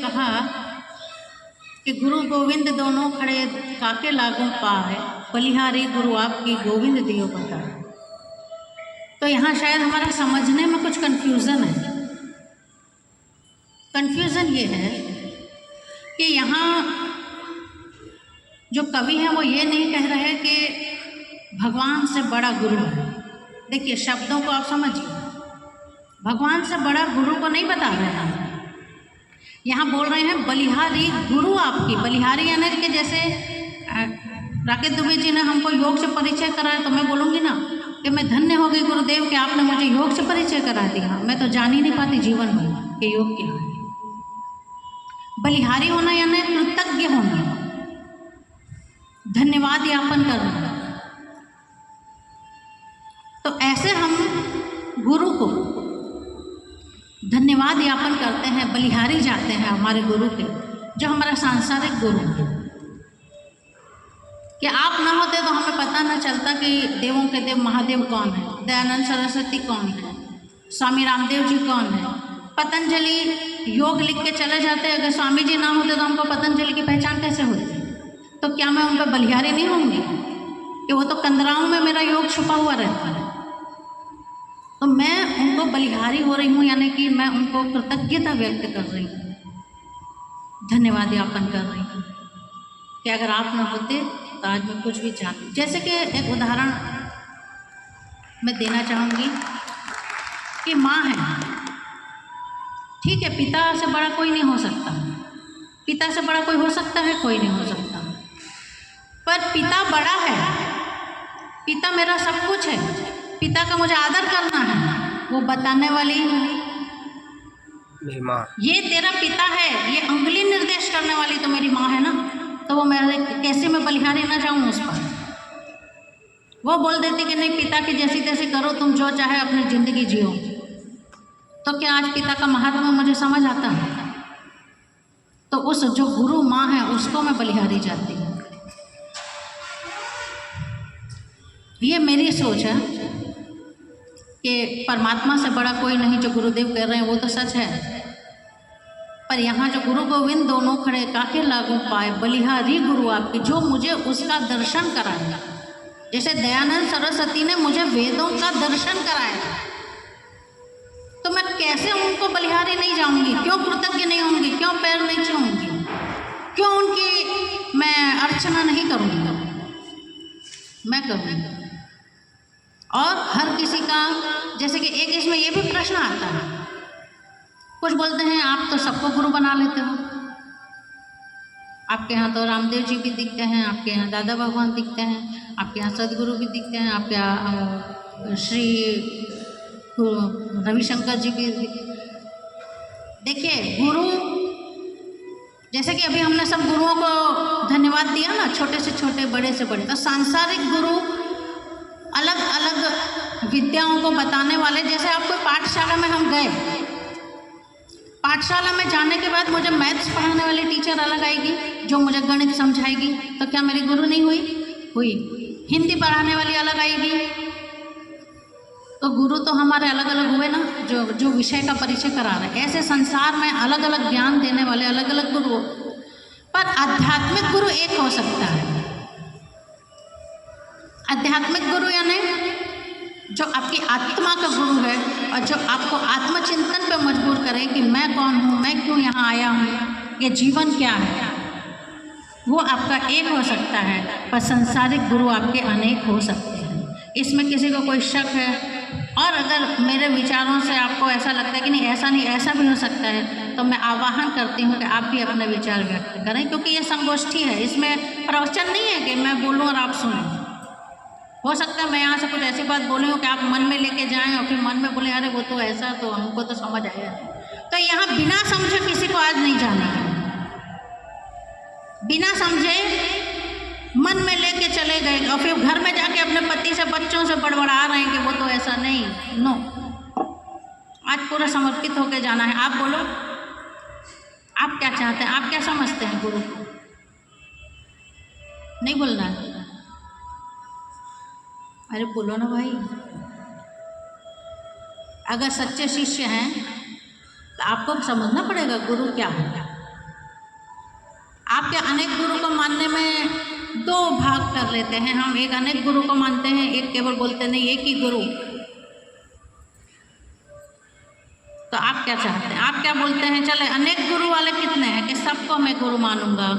कहा कि गुरु गोविंद दोनों खड़े काके लागू पाए, बलिहारी गुरु आपकी गोविंद दियो बता। तो यहाँ शायद हमारा समझने में कुछ कन्फ्यूज़न है। कन्फ्यूज़न ये है कि यहाँ जो कवि हैं वो ये नहीं कह रहे कि भगवान से बड़ा गुरु है। देखिए शब्दों को आप समझिए, भगवान से बड़ा गुरु को नहीं बता रहे हैं। यहाँ बोल रहे हैं बलिहारी गुरु आपकी। बलिहारी यानी कि जैसे राकेश दुबे जी ने हमको योग से परिचय कराया, तो मैं बोलूँगी ना कि मैं धन्य हो गई गुरुदेव कि आपने मुझे योग से परिचय करा दिया। मैं तो जान ही नहीं पाती जीवन में कि योग क्या है। बलिहारी होना यानी कृतज्ञ होना, धन्यवाद ज्ञापन करना। तो ऐसे हम गुरु को धन्यवाद ज्ञापन करते हैं, बलिहारी जाते हैं हमारे गुरु के, जो हमारा सांसारिक गुरु है। कि आप ना होते तो हमें पता ना चलता कि देवों के देव महादेव कौन है, दयानंद सरस्वती कौन है, स्वामी रामदेव जी कौन है। पतंजलि योग लिख के चले जाते, अगर स्वामी जी ना होते तो हमको पतंजलि की पहचान कैसे होती? तो क्या मैं उन पर बलिहारी नहीं होंगी कि वो तो कंदराओं में मेरा योग छुपा हुआ रहता है? तो मैं उनको बलिहारी हो रही हूँ, यानी कि मैं उनको कृतज्ञता व्यक्त कर रही हूँ, धन्यवाद ज्ञापन कर रही हूँ कि अगर आप ना होते तो आज मैं कुछ भी जानती। जैसे कि एक उदाहरण मैं देना चाहूँगी कि माँ है, ठीक है, पिता से बड़ा कोई नहीं हो सकता, पिता से बड़ा कोई हो सकता है? कोई नहीं हो सकता। पर पिता बड़ा है, पिता मेरा सब कुछ है, पिता का मुझे आदर करना है। वो बताने वाली माँ, ये तेरा पिता है, ये अंगुली निर्देश करने वाली तो मेरी माँ है ना। तो वो मेरे कैसे मैं बलिहारी ना जाऊँ उस पर? वो बोल देती कि नहीं, पिता की जैसी तैसी करो, तुम जो चाहे अपनी ज़िंदगी जियो। तो क्या आज पिता का महात्मा मुझे समझ आता है? तो उस जो गुरु माँ है उसको मैं बलिहारी जाती हूँ। ये मेरी सोच है कि परमात्मा से बड़ा कोई नहीं, जो गुरुदेव कह रहे हैं वो तो सच है। पर यहाँ जो गुरु गोविंद दोनों खड़े काके लागू पाए, बलिहारी गुरु आपकी, जो मुझे उसका दर्शन कराएगा। जैसे दयानंद सरस्वती ने मुझे वेदों का दर्शन कराया, तो मैं कैसे उनको बलिहारी नहीं जाऊंगी? क्यों कृतज्ञ नहीं होंगी? क्यों पैर नहीं छूऊंगी? क्यों उनकी मैं अर्चना नहीं करूँगी? मैं करूँगी। और हर किसी का, जैसे कि एक इसमें ये भी प्रश्न आता है, कुछ बोलते हैं आप तो सबको गुरु बना लेते हो, आपके यहाँ तो रामदेव जी भी दिखते हैं, आपके यहाँ दादा भगवान दिखते हैं, आपके यहाँ सदगुरु भी दिखते हैं, आपके यहाँ श्री रविशंकर जी भी। देखिए गुरु, जैसे कि अभी हमने सब गुरुओं को धन्यवाद दिया ना, छोटे से छोटे, बड़े से बड़े। तो सांसारिक गुरु अलग अलग विद्याओं को बताने वाले, जैसे आपको पाठशाला में हम गए, पाठशाला में जाने के बाद मुझे मैथ्स पढ़ाने वाली टीचर अलग आएगी जो मुझे गणित समझाएगी, तो क्या मेरी गुरु नहीं हुई? हुई। हिंदी पढ़ाने वाली अलग आएगी। तो गुरु तो हमारे अलग अलग हुए ना, जो विषय का परिचय करा रहे। ऐसे संसार में अलग अलग ज्ञान देने वाले अलग अलग गुरु, पर आध्यात्मिक गुरु एक हो सकता है। आध्यात्मिक गुरु यानी जो आपकी आत्मा का गुरु है और जो आपको आत्मचिंतन पे मजबूर करे कि मैं कौन हूँ, मैं क्यों यहाँ आया हूँ, ये जीवन क्या है, वो आपका एक हो सकता है। पर सांसारिक गुरु आपके अनेक हो सकते हैं, इसमें किसी को कोई शक है? और अगर मेरे विचारों से आपको ऐसा लगता है कि नहीं ऐसा नहीं, ऐसा भी हो सकता है, तो मैं आह्वान करती हूँ कि आप भी अपने विचार व्यक्त करें, क्योंकि ये संगोष्ठी है, इसमें प्रवचन नहीं है कि मैं बोलूँ और आप सुनें। हो सकता है मैं यहाँ से कुछ ऐसी बात बोली हूँ कि आप मन में लेके जाएं और फिर मन में बोले अरे वो तो ऐसा, तो हमको तो समझ आया। तो यहाँ बिना समझे किसी को आज नहीं जाना है, बिना समझे मन में लेके चले गए और फिर घर में जाके अपने पति से, बच्चों से बड़बड़ा रहे हैं कि वो तो ऐसा नहीं। नो, आज पूरा समर्पित होके जाना है। आप बोलो, आप क्या चाहते हैं, आप क्या समझते हैं गुरु को? नहीं बोलना है? अरे बोलो ना भाई। अगर सच्चे शिष्य हैं तो आपको समझना पड़ेगा गुरु क्या है। आपके अनेक गुरु को मानने में दो भाग कर लेते हैं हम, एक अनेक गुरु को मानते हैं, एक केवल बोलते नहीं एक ही गुरु। तो आप क्या चाहते हैं? आप क्या बोलते हैं? चले अनेक गुरु वाले कितने हैं कि सबको मैं गुरु मानूंगा,